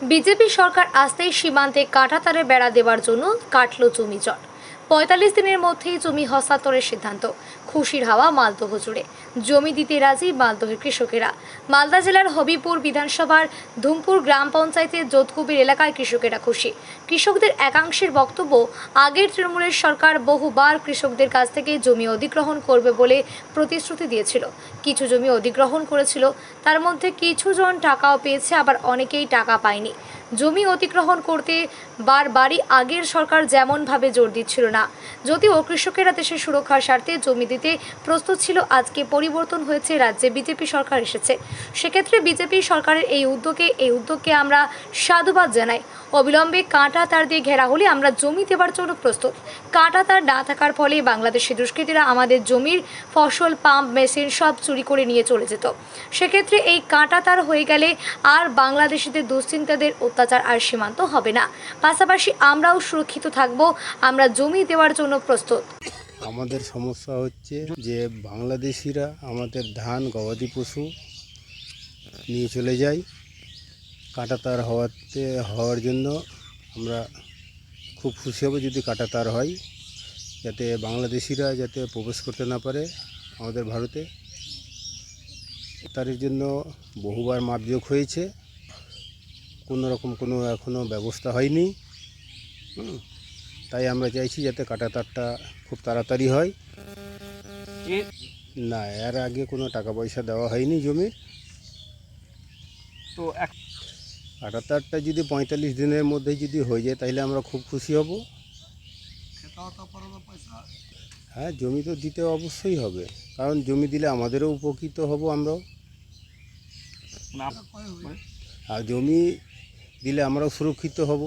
BJP সরকার আসতেই সীমান্তে কাঁটাতারের বেড়া দেওয়ার জন্য কাটল জমি জট। ৪৫ দিনের মধ্যেই জমি হস্তান্তরের সিদ্ধান্ত। খুশির হাওয়া মালদহ জুড়ে। জমি দিতে রাজি মালদহের কৃষকেরা। মালদা জেলার হবিপুর বিধানসভার ধুমপুর গ্রাম পঞ্চায়েতের যোধকুবির এলাকায় কৃষকেরা খুশি। কৃষকদের একাংশের বক্তব্য, আগের তৃণমূলের সরকার বহুবার কৃষকদের কাছ থেকে জমি অধিগ্রহণ করবে বলে প্রতিশ্রুতি দিয়েছিল। কিছু জমি অধিগ্রহণ করেছিল, তার মধ্যে কিছু জন টাকাও পেয়েছে, আবার অনেকেই টাকা পায়নি। জমি অধিগ্রহণ করতে বারবারই আগের সরকার যেমনভাবে জোর দিচ্ছিল না। যদিও কৃষকেরা দেশের সুরক্ষার স্বার্থে জমি দিতে প্রস্তুত ছিল, আজকে পরিবর্তন হয়েছে, রাজ্যে বিজেপি সরকার এসেছে। সেক্ষেত্রে বিজেপি সরকারের এই উদ্যোগকে আমরা সাধুবাদ জানাই। অবিলম্বে কাঁটা তার দিয়ে ঘেরা হলে আমরা জমি দেওয়ার জন্য প্রস্তুত। কাঁটা তার না থাকার ফলে বাংলাদেশি দুষ্কৃতীরা আমাদের জমির ফসল, পাম্প, মেশিন সব চুরি করে নিয়ে চলে যেত। সেক্ষেত্রে এই কাঁটা তার হয়ে গেলে আর বাংলাদেশিদের দুশ্চিন্তাদের অত্যাচার আর সীমান্ত হবে না। পাশাপাশি আমরাও সুরক্ষিত থাকব। আমরা জমি দেওয়ার জন্য প্রস্তুত। আমাদের সমস্যা হচ্ছে যে বাংলাদেশিরা আমাদের ধান, গবাদি পশু নিয়ে চলে যায়। কাঁটাতার হওয়ার জন্য আমরা খুব খুশি হব যদি কাঁটাতার হয়, যাতে বাংলাদেশিরা যাতে প্রবেশ করতে না পারে আমাদের ভারতে। তার জন্য বহুবার মাপজোক হয়েছে, কোনো রকম এখনও ব্যবস্থা হয়নি। তাই আমরা চাইছি যাতে কাঁটাতারটা খুব তাড়াতাড়ি হয়। না, এর আগে কোনো টাকা পয়সা দেওয়া হয়নি জমির। তো কাঁটাতারটা যদি ৪৫ দিনের মধ্যে যদি হয়ে যায় তাহলে আমরা খুব খুশি হব। হ্যাঁ, জমি তো দিতে অবশ্যই হবে, কারণ জমি দিলে আমাদেরও উপকৃত হব আমরাও। আর জমি দিলে আমরাও সুরক্ষিত হব।